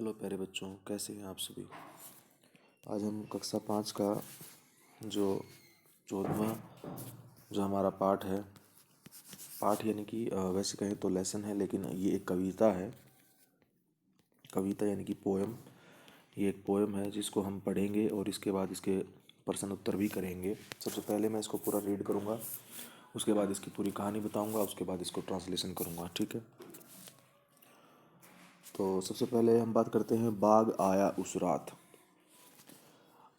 Hello प्यारे बच्चों, कैसे हैं आप सभी। आज हम कक्षा 5 का जो 14वां जो हमारा पाठ है, पाठ यानी कि वैसे कहें तो लेसन है, लेकिन ये एक कविता है। कविता यानी कि पोएम। ये एक पोएम है जिसको हम पढ़ेंगे और इसके बाद इसके प्रश्न उत्तर भी करेंगे। सबसे पहले मैं इसको पूरा रीड करूँगा, उसके बाद इसकी पूरी कहानी बताऊँगा, उसके बाद इसको ट्रांसलेशन करूँगा, ठीक है। तो सबसे पहले हम बात करते हैं बाघ आया उस रात।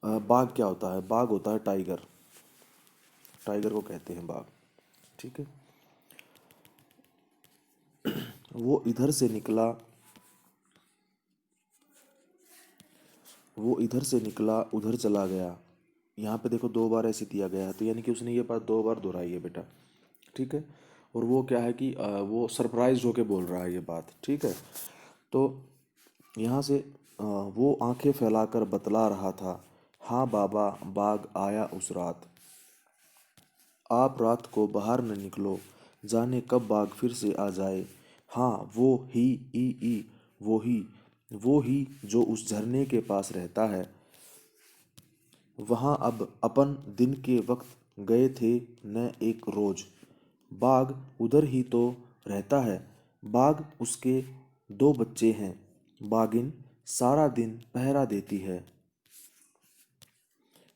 बाघ क्या होता है? बाघ होता है टाइगर। टाइगर को कहते हैं बाघ, ठीक है। वो इधर से निकला, वो इधर से निकला उधर चला गया। यहाँ पे देखो 2 बार ऐसे दिया गया है, तो यानी कि उसने ये बात 2 बार दोहराई है बेटा, ठीक है। और वो क्या है कि वो सरप्राइज होके बोल रहा है ये बात, ठीक है। तो यहाँ से वो आंखें फैलाकर बतला रहा था, हाँ बाबा, बाघ आया उस रात। आप रात को बाहर न निकलो, जाने कब बाघ फिर से आ जाए। हाँ वो ही ई वो ही जो उस झरने के पास रहता है। वहाँ अब अपन दिन के वक्त गए थे न एक रोज। बाघ उधर ही तो रहता है। बाघ उसके 2 बच्चे हैं। बाघिन सारा दिन पहरा देती है।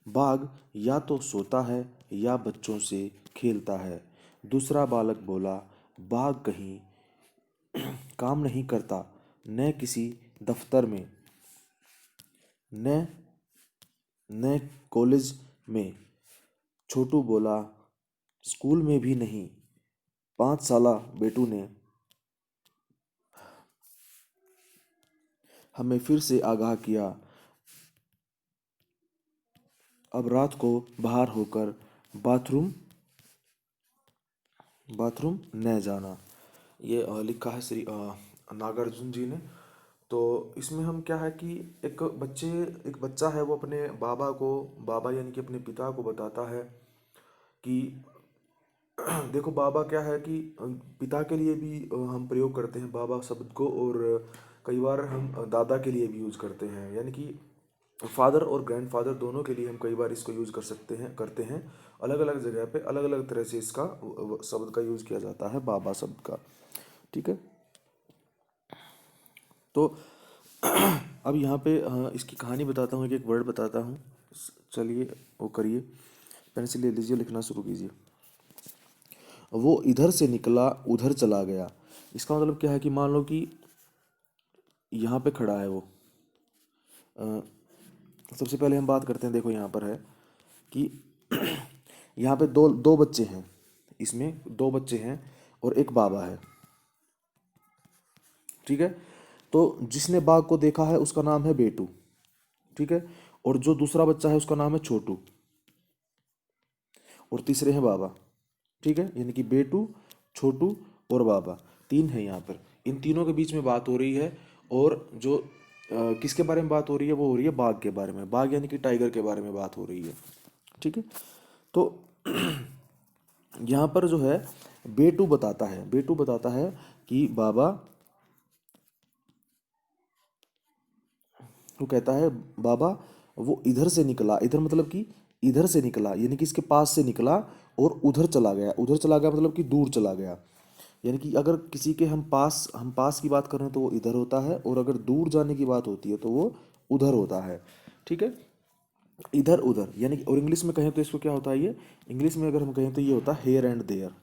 बाघ या तो सोता है या बच्चों से खेलता है। दूसरा बालक बोला, बाघ कहीं काम नहीं करता, न किसी दफ्तर में, न न कॉलेज में। छोटू बोला, स्कूल में भी नहीं। 5 साला बेटू ने हमें फिर से आगाह किया, अब रात को बाहर होकर बाथरूम बाथरूम न जाना। ये लिखा है श्री नागार्जुन जी ने। तो इसमें हम क्या है कि एक बच्चा है, वो अपने बाबा को, बाबा यानी कि अपने पिता को बताता है कि देखो बाबा क्या है कि पिता के लिए भी हम प्रयोग करते हैं बाबा शब्द को, और कई बार हम दादा के लिए भी यूज़ करते हैं, यानी कि फादर और ग्रैंडफादर दोनों के लिए हम कई बार इसको यूज़ कर सकते हैं, करते हैं। अलग अलग जगह पे अलग अलग तरह से इसका शब्द का यूज़ किया जाता है, बाबा शब्द का, ठीक है। तो अब यहाँ पे इसकी कहानी बताता हूँ, एक वर्ड बताता हूँ। चलिए वो करिए, पेंसिल ले लीजिए, लिखना शुरू कीजिए। वो इधर से निकला उधर चला गया। इसका मतलब क्या है कि मान लो कि यहाँ पे खड़ा है वो। अ, सबसे पहले हम बात करते हैं, देखो यहाँ पर है कि यहाँ पे दो दो बच्चे हैं, इसमें 2 बच्चे हैं और एक बाबा है, ठीक है। तो जिसने बाघ को देखा है उसका नाम है बेटू, ठीक है। और जो दूसरा बच्चा है उसका नाम है छोटू, और तीसरे हैं बाबा, ठीक है। यानी कि बेटू, छोटू और बाबा, 3 है यहाँ पर। इन तीनों के बीच में बात हो रही है, और जो किसके बारे में बात हो रही है, वो हो रही है बाघ के बारे में। बाघ यानी कि टाइगर के बारे में बात हो रही है, ठीक है। तो यहाँ पर जो है बेटू बताता है कि बाबा, वो कहता है बाबा, वो इधर से निकला, इधर मतलब कि इधर से निकला यानी कि इसके पास से निकला और उधर चला गया। उधर चला गया मतलब कि दूर चला गया। यानी कि अगर किसी के हम पास की बात करें तो वो इधर होता है, और अगर दूर जाने की बात होती है तो वो उधर होता है, ठीक है। इधर उधर यानी कि, और इंग्लिश में कहें तो इसको क्या होता है, ये इंग्लिश में अगर हम कहें तो ये होता है here and there.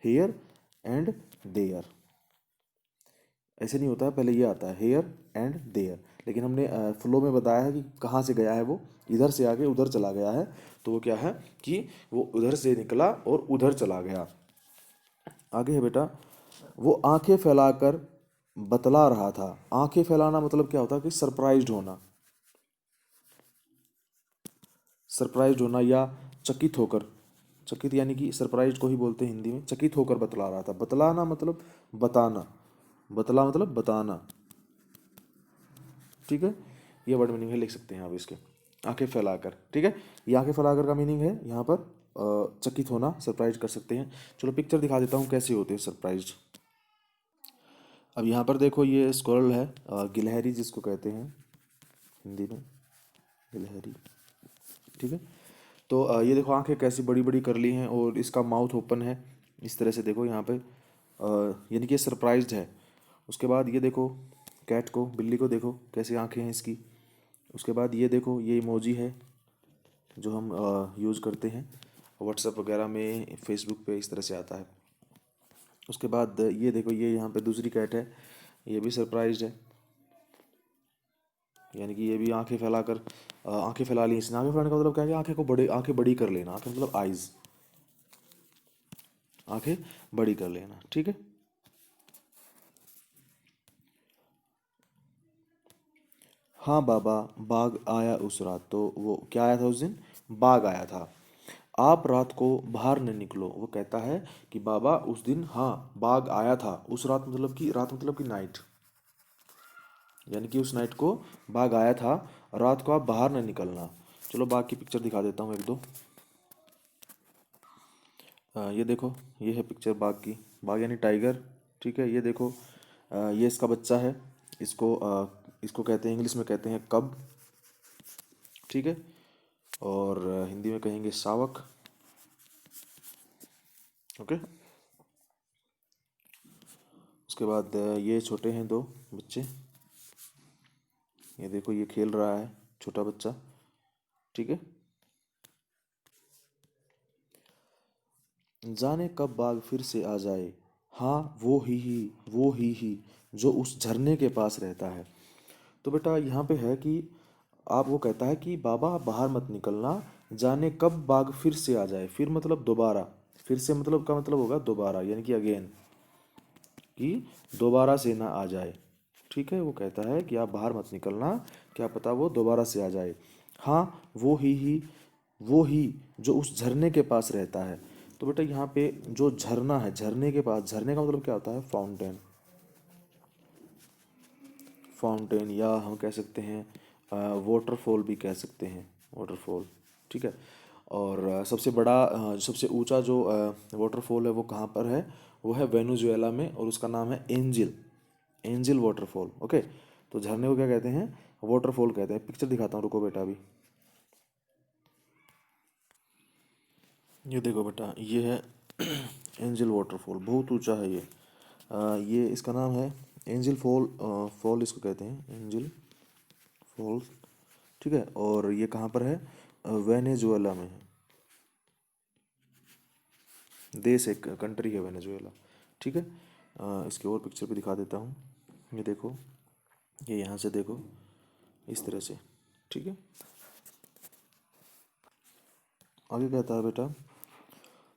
Here and there ऐसे नहीं होता है, पहले ये आता है हेयर एंड देयर, लेकिन हमने फ्लो में बताया है कि कहाँ से गया है वो, इधर से आगे उधर चला गया है। तो वो क्या है कि वो उधर से निकला और उधर चला गया। आगे है बेटा, वो आंखें फैलाकर बतला रहा था। आंखें फैलाना मतलब क्या होता है कि सरप्राइज्ड होना, सरप्राइज्ड होना या चकित होकर। चकित यानी कि सरप्राइज्ड को ही बोलते हैं हिंदी में। चकित होकर बतला रहा था। बतलाना मतलब बताना, बतला मतलब बताना, ठीक है। ये वर्ड मीनिंग है, लिख सकते हैं आप इसके, आंखें फैलाकर, ठीक है। ये आंखें फैलाकर का मीनिंग है यहाँ पर चकित होना, सरप्राइज कर सकते हैं। चलो पिक्चर दिखा देता हूँ कैसे होते हैं सरप्राइज। अब यहाँ पर देखो ये स्क्वायरल है, गिलहरी जिसको कहते हैं हिंदी में, गिलहरी। ठीक है। तो ये देखो आंखें कैसी बड़ी बड़ी कर ली हैं और इसका माउथ ओपन है इस तरह से, देखो यहाँ पे, यानी कि सरप्राइज्ड है। उसके बाद ये देखो कैट को, बिल्ली को देखो कैसी आंखें हैं इसकी। उसके बाद ये देखो ये इमोजी है जो हम यूज़ करते हैं व्हाट्सएप वगैरह में, फेसबुक पे इस तरह से आता है। उसके बाद ये देखो ये यहाँ पे दूसरी कैट है, ये भी सरप्राइज्ड है, यानी कि ये भी आंखें फैलाकर, आंखें फैला ली इसने। आंखें फैलाने का मतलब क्या है कि आंखें को बड़े, आंखें बड़ी कर लेना, आंखें मतलब आइज, आंखें बड़ी कर लेना। ठीक है। हाँ बाबा, बाघ आया उस रात, तो वो क्या आया था उस दिन, बाघ आया था। आप रात को बाहर न निकलो, वो कहता है कि बाबा उस दिन हाँ बाघ आया था उस रात, मतलब कि रात मतलब कि नाइट, यानी कि उस नाइट को बाघ आया था, रात को आप बाहर न निकलना। चलो बाघ की पिक्चर दिखा देता हूँ एक दो। ये देखो ये है पिक्चर बाघ की, बाघ यानी टाइगर। ठीक है। ये देखो ये इसका बच्चा है, इसको कहते हैं, इंग्लिश में कहते हैं कब। ठीक है। और हिंदी में कहेंगे शावक। ओके। उसके बाद ये छोटे हैं दो बच्चे, ये देखो ये खेल रहा है छोटा बच्चा। ठीक है। जाने कब बाघ फिर से आ जाए, हाँ वो ही जो उस झरने के पास रहता है। तो बेटा यहाँ पे है कि आप, वो कहता है कि बाबा आप बाहर मत निकलना, जाने कब बाघ फिर से आ जाए। फिर मतलब दोबारा, फिर से मतलब का मतलब होगा दोबारा, यानी कि अगेन, कि दोबारा से ना आ जाए। ठीक है। वो कहता है कि आप बाहर मत निकलना, क्या पता वो दोबारा से आ जाए। हाँ वो ही जो उस झरने के पास रहता है। तो बेटा यहाँ पे जो झरना है, झरने के पास, झरने का मतलब क्या होता है, फाउंटेन, फाउंटेन, या हम कह सकते हैं वाटरफॉल भी कह सकते हैं, वाटरफॉल। ठीक है। और सबसे बड़ा, सबसे ऊंचा जो वाटरफॉल है वो कहाँ पर है, वो है वेनेजुएला में, और उसका नाम है एंजिल, एंजिल वाटरफॉल। ओके। तो झरने को क्या कहते हैं, वाटरफॉल कहते हैं। पिक्चर दिखाता हूँ, रुको बेटा अभी। ये देखो बेटा ये है एंजिल वाटरफॉल, बहुत ऊंचा है ये। ये इसका नाम है एंजिल फॉल, फॉल इसको कहते हैं एंजिल फॉल्स। ठीक है। और ये कहाँ पर है, वेनेजुएला में है, देश, एक कंट्री है वेनेजुएला। ठीक है। इसके और पिक्चर भी दिखा देता हूँ। ये देखो ये यहाँ से देखो इस तरह से। ठीक है। आगे कहता है बेटा,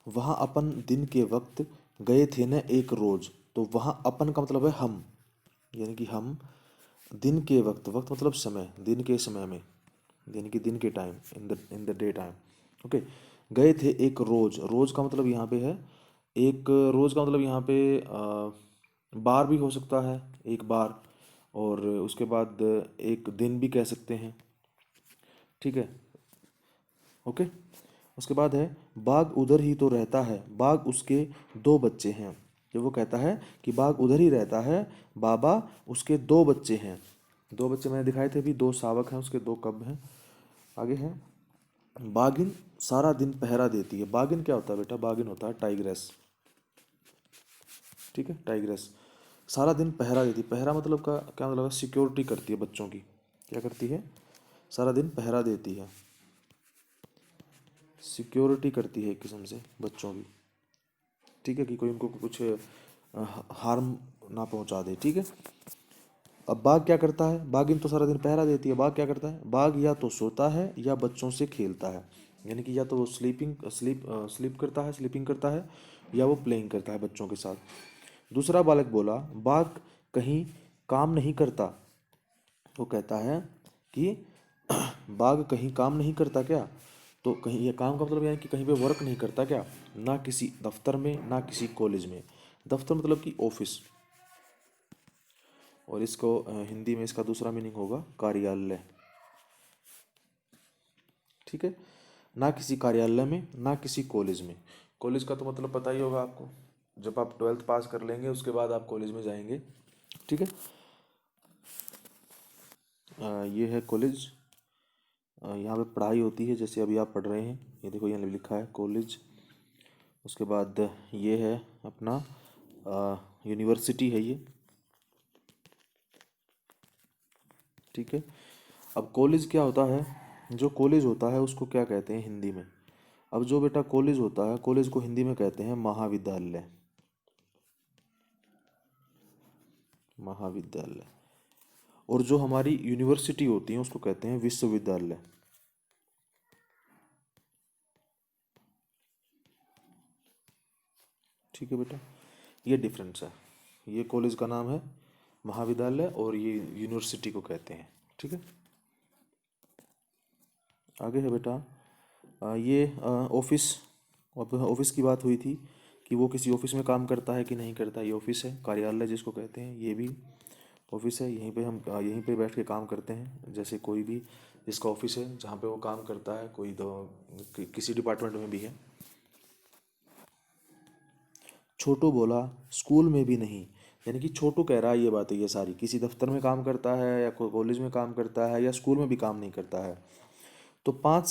वहाँ अपन दिन के वक्त गए थे न एक रोज, तो वहाँ अपन का मतलब है हम, यानी कि हम दिन के वक्त, वक्त मतलब समय, दिन के समय में, यानी कि दिन के time, in the day time. Okay. गए थे एक रोज, रोज का मतलब यहाँ पे है, एक रोज का मतलब यहाँ पे बार भी हो सकता है, एक बार, और उसके बाद एक दिन भी कह सकते हैं। ठीक है। ओके। उसके बाद है, बाघ उधर ही तो रहता है, बाघ उसके दो बच्चे हैं। जब वो कहता है कि बाघ उधर ही रहता है बाबा, उसके दो बच्चे हैं। दो बच्चे मैंने दिखाए थे अभी, दो शावक हैं, उसके दो कब हैं। आगे है, बाघिन सारा दिन पहरा देती है। बाघिन क्या होता है बेटा, बाघिन होता है टाइग्रेस। ठीक है। टाइग्रेस सारा दिन पहरा देती है। पहरा मतलब का क्या मतलब है, सिक्योरिटी करती है बच्चों की। क्या करती है, सारा दिन पहरा देती है, सिक्योरिटी करती है एक किस्म से बच्चों की। ठीक है, कि कोई उनको कुछ हार्म ना पहुंचा दे। ठीक है। अब बाघ क्या करता है, बाघिन तो सारा दिन पहरा देती है, बाघ क्या करता है, बाघ या तो सोता है या बच्चों से खेलता है, यानी कि या तो वो स्लीप करता है, स्लीपिंग करता है, या वो प्लेइंग करता है बच्चों के साथ। दूसरा बालक बोला, बाघ कहीं काम नहीं करता। वो कहता है कि बाघ कहीं काम नहीं करता क्या, तो कहीं, ये काम का मतलब यानी कि कहीं पे वर्क नहीं करता क्या, ना किसी दफ्तर में ना किसी कॉलेज में। दफ्तर मतलब कि ऑफिस, और इसको हिंदी में इसका दूसरा मीनिंग होगा कार्यालय। ठीक है। ना किसी कार्यालय में ना किसी कॉलेज में। कॉलेज का तो मतलब पता ही होगा आपको, जब आप ट्वेल्थ पास कर लेंगे उसके बाद आप कॉलेज में जाएंगे, ठीक है। ये है कॉलेज। यहाँ पे पढ़ाई होती है, जैसे अभी आप पढ़ रहे हैं, ये देखो यहाँ लिखा है कॉलेज। उसके बाद ये है अपना यूनिवर्सिटी है ये, ठीक है। अब कॉलेज क्या होता है, जो कॉलेज होता है उसको क्या कहते हैं हिंदी में। अब जो बेटा कॉलेज होता है, कॉलेज को हिंदी में कहते हैं महाविद्यालय। महाविद्यालय। और जो हमारी यूनिवर्सिटी होती है उसको कहते हैं विश्वविद्यालय। ठीक है बेटा, ये डिफरेंस है। ये कॉलेज का नाम है महाविद्यालय और ये यूनिवर्सिटी को कहते हैं, ठीक है। आगे है बेटा ये ऑफिस। अब ऑफिस की बात हुई थी कि वो किसी ऑफिस में काम करता है कि नहीं करता। ये ऑफिस है, कार्यालय जिसको कहते हैं, ये भी ऑफिस है। यहीं पे हम यहीं पे बैठ के काम करते हैं। जैसे कोई भी जिसका ऑफिस है जहाँ पे वो काम करता है, कोई तो किसी डिपार्टमेंट में भी है। छोटू बोला स्कूल में भी नहीं, यानी कि छोटू कह रहा है ये बातें, ये सारी किसी दफ्तर में काम करता है या कोई कॉलेज में काम करता है या स्कूल में भी काम नहीं करता है। तो 5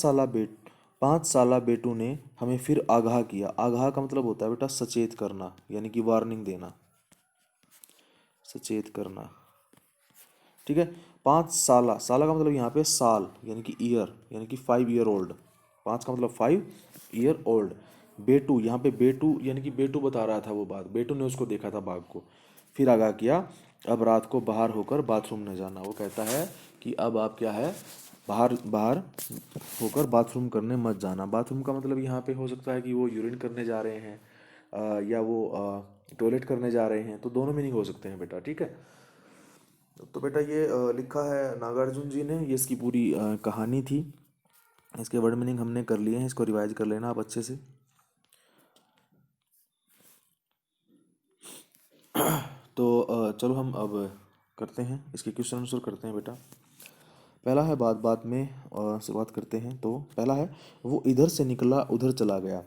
साला बेटू ने हमें फिर आगाह किया। आगाह का मतलब होता है बेटा सचेत करना, यानी कि वार्निंग देना, सचेत करना, ठीक है। 5 साला, साला का मतलब यहाँ पे साल यानी कि ईयर, यानी कि 5 ईयर ओल्ड। 5 का मतलब 5 ईयर ओल्ड। बेटू, यहाँ पे बेटू यानी कि बेटू बता रहा था वो बात, बेटू ने उसको देखा था बाघ को। फिर आगाह किया अब रात को बाहर होकर बाथरूम न जाना। वो कहता है कि अब आप क्या है, बाहर बाहर होकर बाथरूम करने मत जाना। बाथरूम का मतलब यहाँ पे हो सकता है कि वो यूरिन करने जा रहे हैं या वो टॉयलेट करने जा रहे हैं, तो दोनों मीनिंग हो सकते हैं बेटा, ठीक है। तो बेटा ये लिखा है नागार्जुन जी ने, ये इसकी पूरी कहानी थी। इसके वर्ड मीनिंग हमने कर लिए हैं, इसको रिवाइज कर लेना आप अच्छे से। तो चलो हम अब करते हैं इसके क्वेश्चन आंसर करते हैं बेटा। पहला है बात बात में शुरुआत करते हैं। तो पहला है वो इधर से निकला उधर चला गया।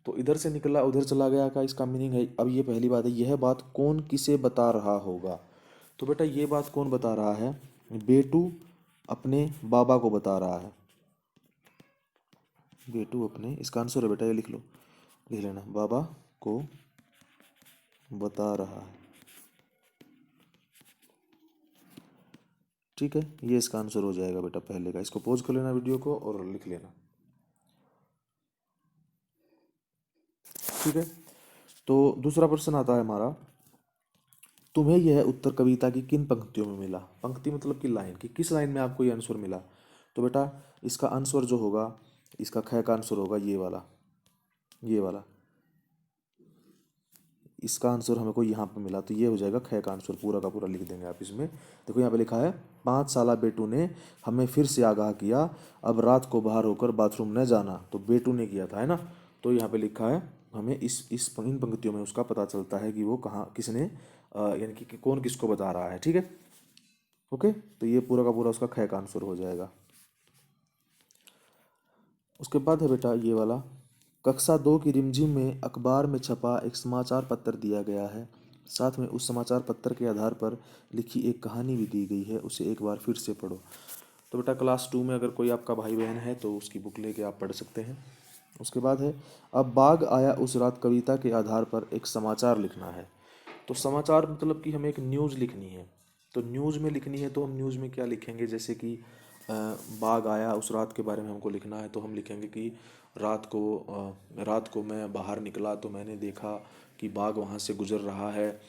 तो इधर से निकला उधर चला गया का इसका मीनिंग है, अब ये पहली बात है, यह बात कौन किसे बता रहा होगा। तो बेटा ये बात कौन बता रहा है, बेटू अपने बाबा को बता रहा है। बेटू अपने, इसका आंसर है बेटा, ये लिख लो, लिख लेना, बाबा को बता रहा है, ठीक है। ये इसका आंसर हो जाएगा बेटा पहले का। इसको पॉज कर लेना वीडियो को और लिख लेना, ठीक है। तो दूसरा प्रश्न आता है हमारा, तुम्हें यह उत्तर कविता की किन पंक्तियों में मिला। पंक्ति मतलब कि लाइन, कि किस लाइन में आपको ये आंसर मिला। तो बेटा इसका आंसर जो होगा, इसका ख का आंसर होगा ये वाला, ये वाला। इसका आंसर हमको यहाँ पे मिला, तो ये हो जाएगा ख का आंसर। पूरा का पूरा लिख देंगे आप इसमें। देखो यहाँ पे लिखा है 5 साला बेटू ने हमें फिर से आगाह किया अब रात को बाहर होकर बाथरूम न जाना। तो बेटू ने किया था, है ना। तो यहाँ पे लिखा है हमें इन पंक्तियों में उसका पता चलता है कि वो कहाँ किसने यानी कि कौन किसको बता रहा है, ठीक है। ओके, तो ये पूरा का पूरा उसका ख का आंसर हो जाएगा। उसके बाद है बेटा ये वाला, कक्षा 2 की रिमझिम में अखबार में छपा एक समाचार पत्र दिया गया है। साथ में उस समाचार पत्र के आधार पर लिखी एक कहानी भी दी गई है, उसे एक बार फिर से पढ़ो। तो बेटा क्लास 2 में अगर कोई आपका भाई बहन है तो उसकी बुक लेके आप पढ़ सकते हैं। उसके बाद है अब बाघ आया उस रात कविता के आधार पर एक समाचार लिखना है। तो समाचार मतलब कि हमें एक न्यूज़ लिखनी है। तो न्यूज़ में लिखनी है तो हम न्यूज़ में क्या लिखेंगे, जैसे कि बाघ आया उस रात के बारे में हमको लिखना है, तो हम लिखेंगे कि रात को मैं बाहर निकला तो मैंने देखा कि बाघ वहाँ से गुजर रहा है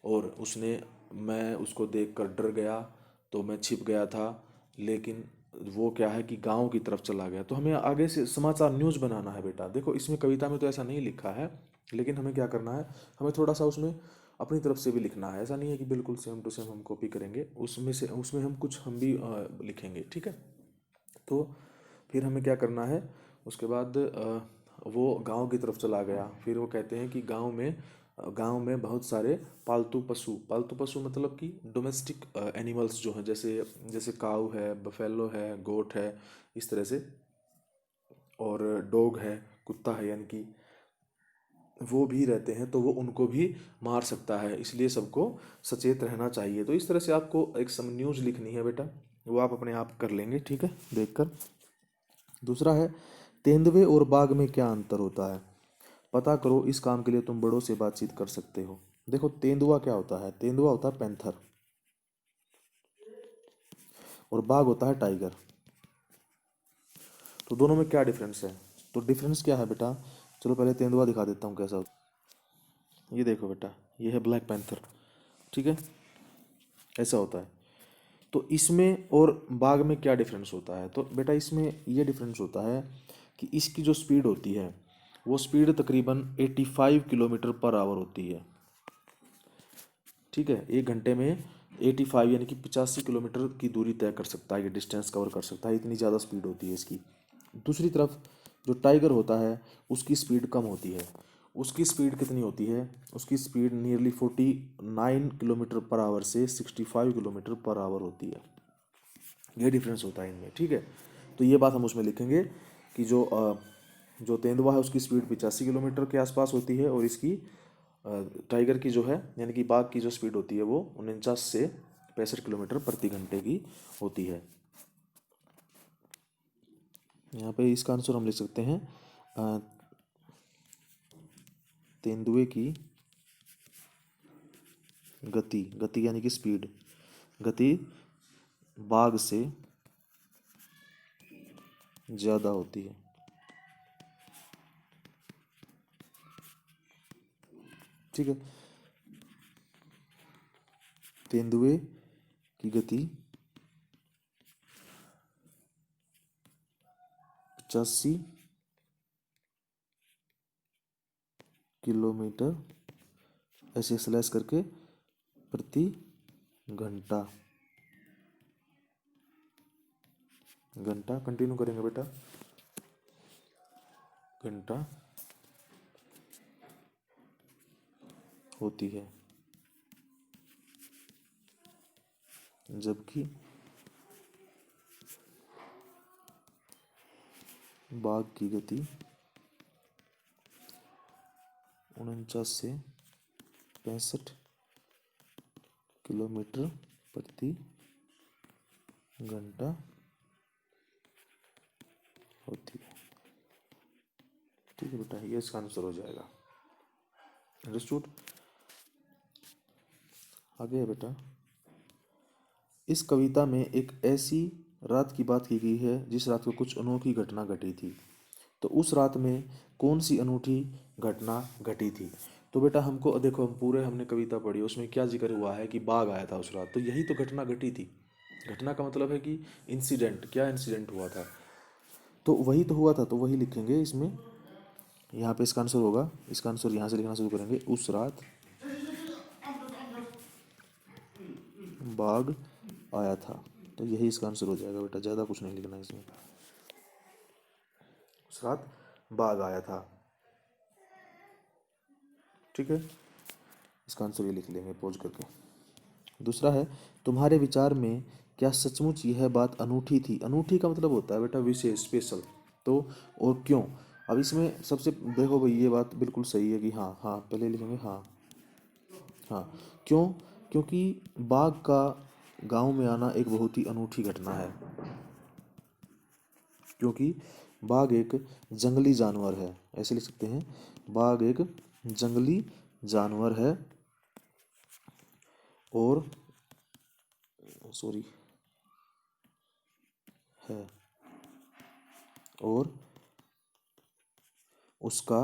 और मैं उसको देखकर डर गया तो मैं छिप गया था, लेकिन वो क्या है कि गांव की तरफ चला गया। तो हमें आगे से समाचार न्यूज़ बनाना है बेटा। देखो इसमें कविता में तो ऐसा नहीं लिखा है, लेकिन हमें क्या करना है, हमें थोड़ा सा उसमें अपनी तरफ से भी लिखना है। ऐसा नहीं है कि बिल्कुल सेम टू सेम हम कॉपी करेंगे, उसमें हम कुछ हम भी लिखेंगे, ठीक है। तो फिर हमें क्या करना है, उसके बाद वो गांव की तरफ चला गया। फिर वो कहते हैं कि गांव में बहुत सारे पालतू पशु मतलब कि डोमेस्टिक एनिमल्स जो हैं, जैसे जैसे काऊ है, बफेलो है, गोट है, इस तरह से, और डॉग है, कुत्ता है, यानी कि वो भी रहते हैं तो वो उनको भी मार सकता है, इसलिए सबको सचेत रहना चाहिए। तो इस तरह से आपको एक सम न्यूज़ लिखनी है बेटा, वो आप अपने आप कर लेंगे, ठीक है, देखकर। दूसरा है, तेंदुए और बाघ में क्या अंतर होता है, पता करो। इस काम के लिए तुम बड़ों से बातचीत कर सकते हो। देखो तेंदुआ क्या होता है, तेंदुआ होता है पैंथर, और बाघ होता है टाइगर। तो दोनों में क्या डिफरेंस है, तो डिफरेंस क्या है बेटा, चलो पहले तेंदुआ दिखा देता हूँ कैसा होता है। ये देखो बेटा, ये है ब्लैक पैंथर, ठीक है, ऐसा होता है। तो इसमें और बाघ में क्या डिफरेंस होता है, तो बेटा इसमें ये डिफरेंस होता है कि इसकी जो स्पीड होती है वो स्पीड तकरीबन 85 किलोमीटर पर आवर होती है, ठीक है। एक घंटे में 85 यानी कि 85 किलोमीटर की दूरी तय कर सकता है, ये डिस्टेंस कवर कर सकता है, इतनी ज़्यादा स्पीड होती है इसकी। दूसरी तरफ जो टाइगर होता है उसकी स्पीड कम होती है। उसकी स्पीड कितनी होती है, उसकी speed nearly 49 kilometre per hour से 65 किलोमीटर पर आवर होती है। ये डिफरेंस होता है इनमें, ठीक है। तो ये बात हम उसमें लिखेंगे कि जो तेंदुआ है उसकी स्पीड 85 किलोमीटर के आसपास होती है, और इसकी टाइगर की जो है यानी कि बाघ की जो स्पीड होती है वो 49 से 65 किलोमीटर प्रति घंटे की होती है। यहाँ पे इसका आंसर हम लिख सकते हैं अ, तेंदुए की गति, गति यानी कि स्पीड, गति बाघ से ज़्यादा होती है, ठीक है। तेंदुए की गति 85 किलोमीटर ऐसे स्लैश करके प्रति घंटा, घंटा कंटिन्यू करेंगे बेटा, घंटा होती है, जबकि बाघ की गति 49 से 65 किलोमीटर प्रति घंटा होती है, ठीक है बेटा, ये इसका आंसर हो जाएगा। अंडरस्टूड। आगे है बेटा, इस कविता में एक ऐसी रात की बात की गई है जिस रात को कुछ अनोखी घटना घटी थी। तो उस रात में कौन सी अनूठी घटना घटी थी। तो बेटा हमको देखो, हम पूरे हमने कविता पढ़ी, उसमें क्या जिक्र हुआ है कि बाघ आया था उस रात, तो यही तो घटना घटी थी। घटना का मतलब है कि इंसिडेंट, क्या इंसिडेंट हुआ था, तो वही तो हुआ था, तो वही लिखेंगे इसमें। यहाँ पे इसका आंसर होगा, इसका आंसर यहाँ से लिखना शुरू करेंगे, उस रात बाघ आया था। तो यही इसका आंसर हो जाएगा बेटा, ज़्यादा कुछ नहीं लिखना इसमें, उस रात बाघ आया था, ठीक है। इसका आंसर ये लिख लेंगे पॉज करके। दूसरा है, तुम्हारे विचार में क्या सचमुच यह बात अनूठी थी। अनूठी का मतलब होता है बेटा विशेष, स्पेशल। तो और क्यों, अब इसमें सबसे देखो भाई, ये बात बिल्कुल सही है कि हाँ हाँ पहले लिखेंगे हाँ हाँ। क्यों, क्योंकि बाघ का गांव में आना एक बहुत ही अनूठी घटना है, क्योंकि बाघ एक जंगली जानवर है, ऐसे लिख सकते हैं, बाघ एक जंगली जानवर है, और सॉरी है, और उसका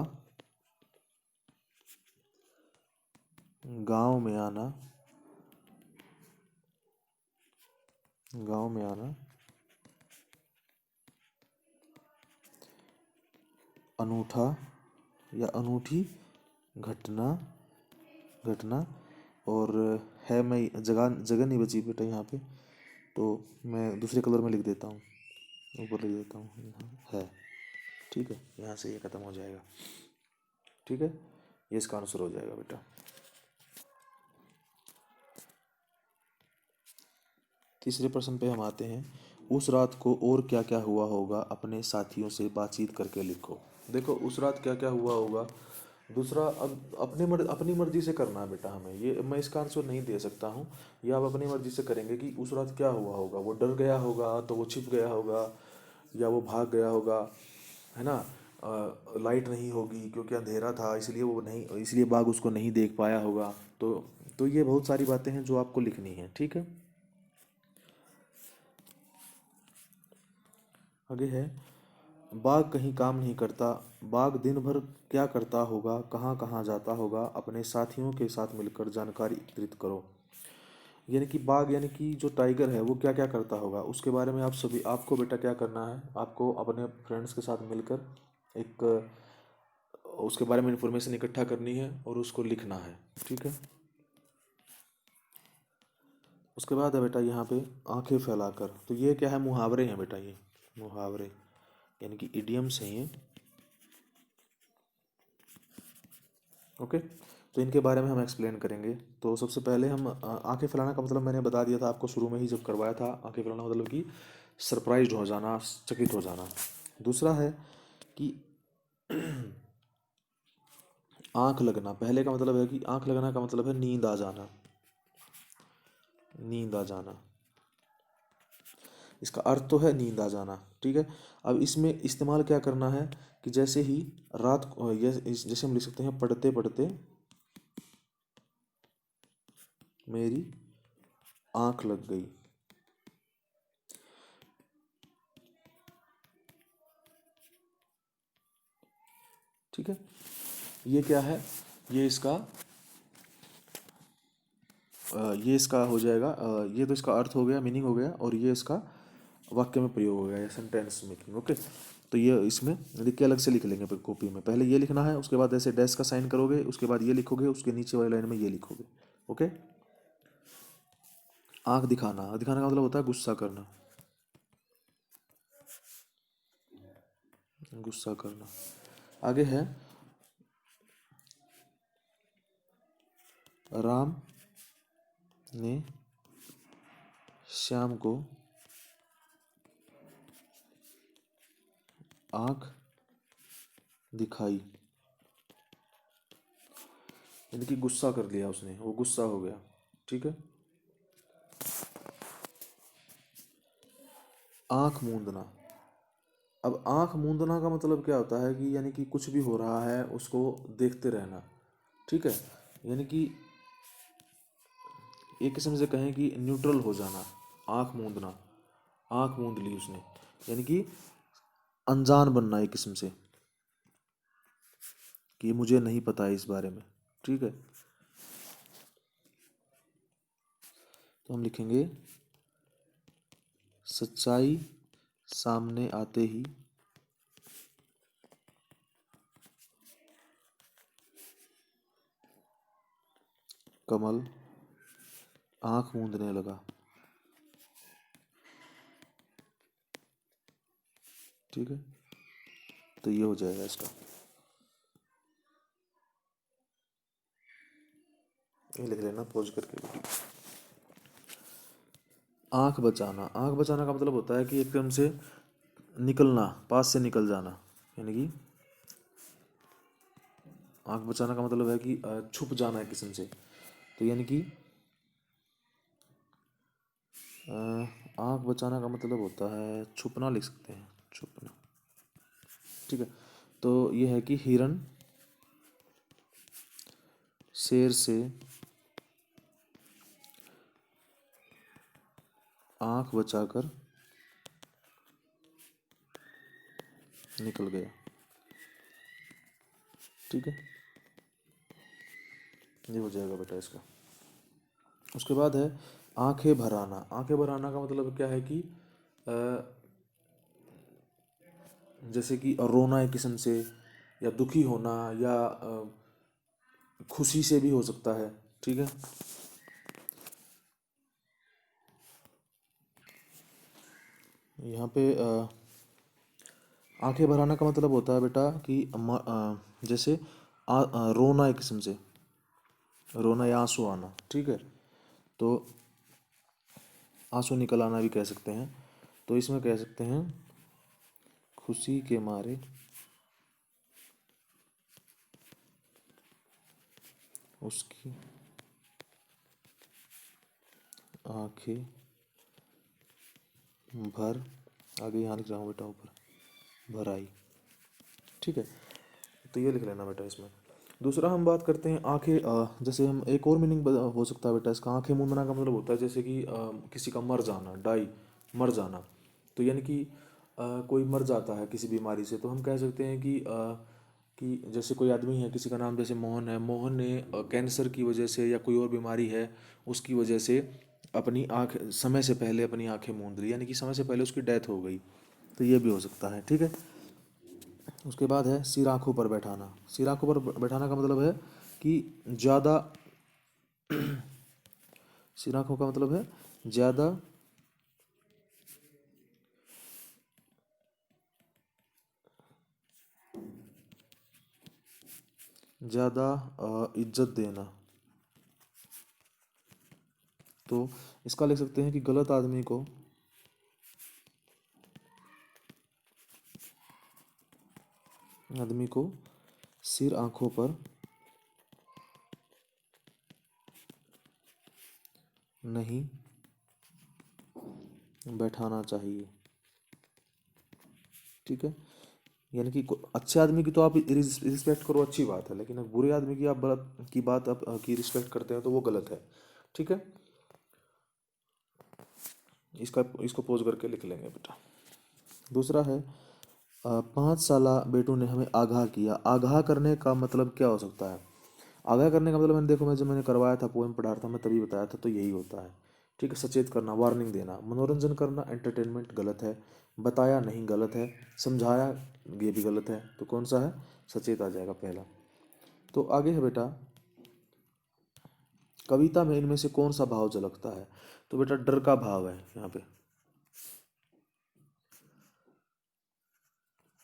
गांव में आना, गांव में आना अनूठा या अनूठी घटना, घटना और है, मैं जगह जगह नहीं बची बेटा यहाँ पे, तो मैं दूसरे कलर में लिख देता हूँ, ऊपर लिख देता हूँ, यहाँ है, ठीक है, यहाँ से ये ख़त्म हो जाएगा, ठीक है, ये इसका आंसर हो जाएगा बेटा। तीसरे प्रश्न पे हम आते हैं, उस रात को और क्या क्या हुआ होगा अपने साथियों से बातचीत करके लिखो। देखो उस रात क्या क्या हुआ होगा, दूसरा, अब अपनी मर्जी से करना है बेटा हमें, ये मैं इसका आंसर नहीं दे सकता हूँ। ये आप अपनी मर्जी से करेंगे कि उस रात क्या हुआ होगा, वो डर गया होगा तो वो छिप गया होगा, या वो भाग गया होगा, है ना। लाइट नहीं होगी क्योंकि अंधेरा था, इसलिए वो नहीं, इसलिए बाघ उसको नहीं देख पाया होगा। तो ये बहुत सारी बातें हैं जो आपको लिखनी है, ठीक है। आगे है, बाघ कहीं काम नहीं करता, बाघ दिन भर क्या करता होगा, कहाँ कहाँ जाता होगा, अपने साथियों के साथ मिलकर जानकारी एकत्रित करो। यानी कि बाघ, यानी कि जो टाइगर है वो क्या क्या करता होगा उसके बारे में आप सभी, आपको बेटा क्या करना है, आपको अपने फ्रेंड्स के साथ मिलकर एक उसके बारे में इंफॉर्मेशन इकट्ठा करनी है और उसको लिखना है, ठीक है। उसके बाद है बेटा यहाँ पे आंखें फैलाकर, तो ये क्या है, मुहावरे हैं बेटा, ये मुहावरे यानी कि इडियम्स हैं ये, ओके। तो इनके बारे में हम एक्सप्लेन करेंगे। तो सबसे पहले हम आंखें फैलाना का मतलब मैंने बता दिया था आपको शुरू में ही जब करवाया था। आंखें फैलाना मतलब कि सरप्राइज हो जाना, चकित हो जाना। दूसरा है कि आंख लगना, पहले का मतलब है कि आंख लगना का मतलब है नींद आ जाना, नींद आ जाना, इसका अर्थ तो है नींद आ जाना, ठीक है। अब इसमें इस्तेमाल क्या करना है कि जैसे ही रात को जैसे हम लिख सकते हैं, पढ़ते पढ़ते मेरी आंख लग गई, ठीक है। ये क्या है, ये इसका ये इसका हो जाएगा, ये तो इसका अर्थ हो गया, मीनिंग हो गया, और ये इसका वाक्य में प्रयोग हो गया, या सेंटेंस मेकिंग, ओके। तो ये इसमें लिख के अलग से लिख लेंगे फिर कॉपी में, पहले ये लिखना है, उसके बाद ऐसे डैश का साइन करोगे, उसके बाद ये लिखोगे, उसके नीचे वाली लाइन में ये लिखोगे, ओके। आंख दिखाना, आंख दिखाने का मतलब होता है गुस्सा करना, गुस्सा करना। आगे है, राम ने श्याम को आंख दिखाई, यानी कि गुस्सा कर लिया उसने, वो गुस्सा हो गया, ठीक है। आंख मूंदना, अब आंख मूंदना का मतलब क्या होता है कि यानी कि कुछ भी हो रहा है उसको देखते रहना, ठीक है। यानी कि एक किस्म से कहें कि न्यूट्रल हो जाना, आंख मूंदना, आंख मूंद ली उसने, यानी कि अनजान बनना एक किस्म से, कि मुझे नहीं पता है इस बारे में, ठीक है। तो हम लिखेंगे, सच्चाई सामने आते ही कमल आंख मूंदने लगा, ठीक है। तो ये हो जाएगा इसका, ये लिख लेना पॉज करके। आंख बचाना, आंख बचाना का मतलब होता है कि एकदम से निकलना, पास से निकल जाना, यानी कि आंख बचाना का मतलब है कि छुप जाना है किस्म से, तो यानी कि आंख बचाना का मतलब होता है छुपना, लिख सकते हैं छुपना, ठीक है। तो ये है कि हिरन शेर से आंख बचाकर निकल गया, ठीक है। ये हो जाएगा बेटा इसका। उसके बाद है आंखें भर आना, आंखें भर आना का मतलब क्या है कि जैसे कि रोना एक किस्म से, या दुखी होना, या खुशी से भी हो सकता है, ठीक है। यहाँ पे आंखें भर आना का मतलब होता है बेटा कि जैसे रोना एक किस्म से, रोना या आंसू आना, ठीक है। तो आंसू निकल आना भी कह सकते हैं। तो इसमें कह सकते हैं, खुशी के मारे उसकी आंखें भर, आगे यहाँ लिख रहा हूँ बेटा ऊपर, भर आई। ठीक है, तो ये लिख लेना बेटा इसमें। दूसरा हम बात करते हैं आंखें, जैसे हम एक और मीनिंग हो सकता है बेटा इसका। आंखें मूंदना का मतलब होता है जैसे कि किसी का मर जाना, डाई, मर जाना। तो यानी कि कोई मर जाता है किसी बीमारी से, तो हम कह सकते हैं कि जैसे कोई आदमी है, किसी का नाम जैसे मोहन है, मोहन ने कैंसर की वजह से या कोई और बीमारी है उसकी वजह से अपनी आँख समय से पहले अपनी आंखें मूंद ली, यानी कि समय से पहले उसकी डेथ हो गई। तो ये भी हो सकता है। ठीक है, उसके बाद है सिर आंखों पर बैठाना। सिर आंखों पर बैठाना का मतलब है कि ज़्यादा, सिर आंखों का मतलब है ज़्यादा ज़्यादा इज्जत देना। तो इसका लिख सकते हैं कि गलत आदमी को सिर आंखों पर नहीं बैठाना चाहिए। ठीक है, यानी कि अच्छे आदमी की तो आप रिस्पेक्ट करो, अच्छी बात है, लेकिन बुरे आदमी की आप बात आप की रिस्पेक्ट करते हैं तो वो गलत है। ठीक है, इसको पोज करके लिख लेंगे बेटा। दूसरा है 5 साला बेटू ने हमें आगाह किया। आगाह करने का मतलब क्या हो सकता है? आगाह करने का मतलब जब मैंने करवाया था, पोएम पढ़ा था, मैं तभी बताया था, तो यही होता है। ठीक है, सचेत करना, वार्निंग देना। मनोरंजन करना, एंटरटेनमेंट गलत है। बताया नहीं, गलत है। समझाया, ये भी गलत है। तो कौन सा है? सचेत आ जाएगा पहला। तो आगे है बेटा, कविता में इनमें से कौन सा भाव झलकता है? तो बेटा डर का भाव है यहाँ पे,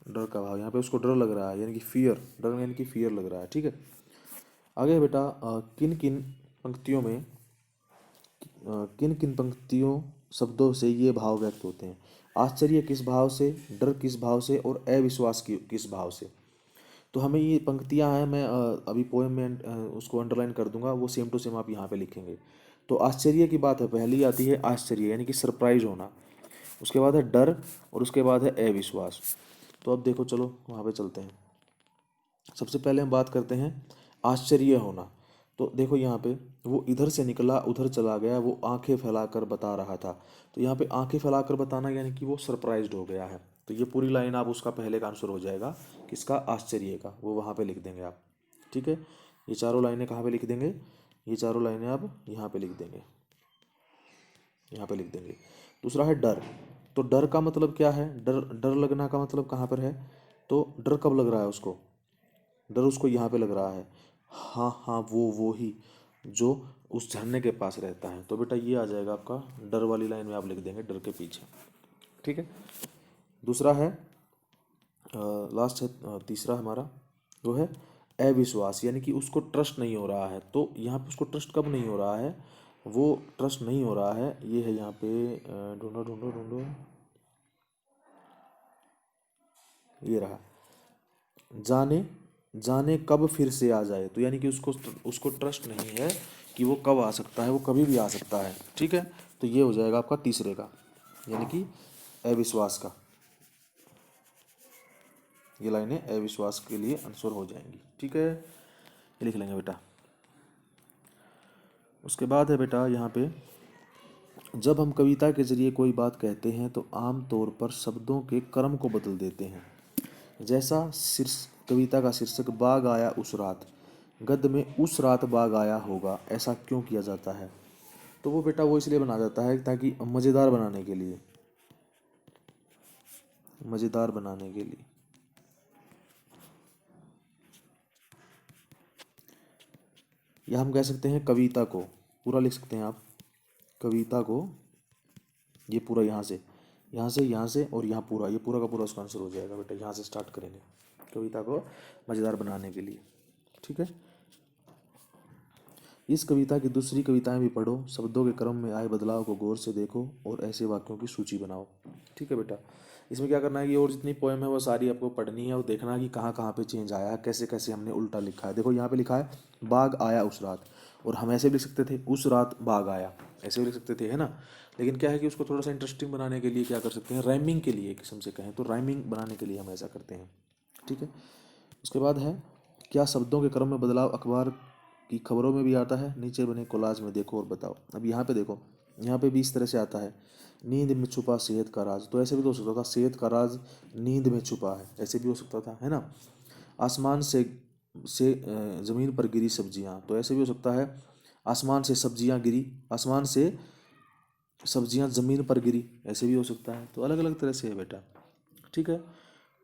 डर का भाव। यहाँ पे उसको डर लग रहा है, यानी कि फियर, डर यानी कि फियर लग रहा है। ठीक है, आगे है बेटा, किन किन पंक्तियों में किन किन पंक्तियों शब्दों से ये भाव व्यक्त होते हैं? आश्चर्य किस भाव से, डर किस भाव से, और अविश्वास किस भाव से? तो हमें ये पंक्तियां हैं, मैं अभी पोएम में उसको अंडरलाइन कर दूंगा, वो सेम टू सेम आप यहाँ पे लिखेंगे। तो आश्चर्य की बात है, पहली आती है आश्चर्य यानी कि सरप्राइज होना। उसके बाद है डर, और उसके बाद है अविश्वास। तो अब देखो, चलो वहाँ पे चलते हैं। सबसे पहले हम बात करते हैं आश्चर्य होना। तो देखो यहाँ पे, वो इधर से निकला उधर चला गया, वो आंखें फैलाकर बता रहा था। तो यहाँ पे आंखें फैलाकर बताना यानी कि वो सरप्राइज्ड हो गया है। तो ये पूरी लाइन आप उसका पहले का आंसर हो जाएगा, किसका? आश्चर्य का। वो वहाँ पे लिख देंगे आप। ठीक है, ये चारों लाइनें कहाँ पे लिख देंगे? ये चारों लाइनें आप यहाँ पे लिख देंगे, यहाँ पे लिख देंगे। दूसरा है डर। तो डर का मतलब क्या है? डर, डर लगना का मतलब कहाँ पर है? तो डर कब लग रहा है उसको? डर उसको यहाँ पे लग रहा है, हाँ हाँ, वो ही जो उस झरने के पास रहता है। तो बेटा ये आ जाएगा आपका, डर वाली लाइन में आप लिख देंगे डर के पीछे। ठीक है, दूसरा है, लास्ट है, तीसरा हमारा, वो है अविश्वास, यानी कि उसको ट्रस्ट नहीं हो रहा है। तो यहाँ पे उसको ट्रस्ट कब नहीं हो रहा है? वो ट्रस्ट नहीं हो रहा है, ये है यहाँ पे, ढूंढो ढूंढो ढूंढो, ये रहा, जाने जाने कब फिर से आ जाए। तो यानी कि उसको उसको ट्रस्ट नहीं है कि वो कब आ सकता है, वो कभी भी आ सकता है। ठीक है, तो ये हो जाएगा आपका तीसरे का, यानी कि अविश्वास का। ये लाइनें अविश्वास के लिए आंसर हो जाएंगी। ठीक है, ये लिख लेंगे बेटा। उसके बाद है बेटा यहाँ पे, जब हम कविता के जरिए कोई बात कहते हैं तो आम तौर पर शब्दों के क्रम को बदल देते हैं। जैसा शीर्ष कविता का शीर्षक बाग आया उस रात, गद्य में उस रात बाग आया होगा, ऐसा क्यों किया जाता है? तो वो बेटा वो इसलिए बना जाता है ताकि मज़ेदार बनाने के लिए, मज़ेदार बनाने के लिए। या हम कह सकते हैं कविता को, पूरा लिख सकते हैं आप, कविता को, ये पूरा यहाँ से, यहाँ से, यहाँ से और यहाँ पूरा, ये पूरा का पूरा उसका आंसर हो जाएगा बेटा। यहाँ से स्टार्ट करेंगे कविता को मज़ेदार बनाने के लिए। ठीक है, इस कविता की दूसरी कविताएं भी पढ़ो, शब्दों के क्रम में आए बदलाव को गौर से देखो और ऐसे वाक्यों की सूची बनाओ। ठीक है बेटा। इसमें क्या करना है कि और जितनी पोएम है वो सारी आपको पढ़नी है और देखना है कि कहाँ कहाँ पे चेंज आया है, कैसे कैसे हमने उल्टा लिखा है। देखो यहाँ पे लिखा है बाघ आया उस रात, और हम ऐसे भी लिख सकते थे उस रात बाघ आया, ऐसे भी लिख सकते थे, है ना। लेकिन क्या है कि उसको थोड़ा सा इंटरेस्टिंग बनाने के लिए क्या कर सकते हैं, राइमिंग के लिए, एक किस्म से कहें तो राइमिंग बनाने के लिए हम ऐसा करते हैं। ठीक है। उसके बाद है, क्या शब्दों के क्रम में बदलाव अखबार की खबरों में भी आता है? नीचे बने कोलाज में देखो और बताओ। अब यहाँ पे देखो, यहाँ पे भी इस तरह से आता है, नींद में छुपा सेहत का राज, तो ऐसे भी तो हो सकता था, सेहत का राज नींद में छुपा है, ऐसे भी हो सकता था, है ना। आसमान से जमीन पर गिरी सब्जियां, तो ऐसे भी हो सकता है, आसमान से सब्जियां गिरी, आसमान से सब्जियां जमीन पर गिरी, ऐसे भी हो सकता है। तो अलग अलग तरह से है बेटा। ठीक है।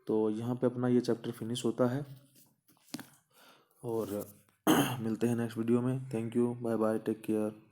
तो यहाँ पे अपना ये चैप्टर फिनिश होता है, और मिलते हैं नेक्स्ट वीडियो में। Thank you, bye bye, take care.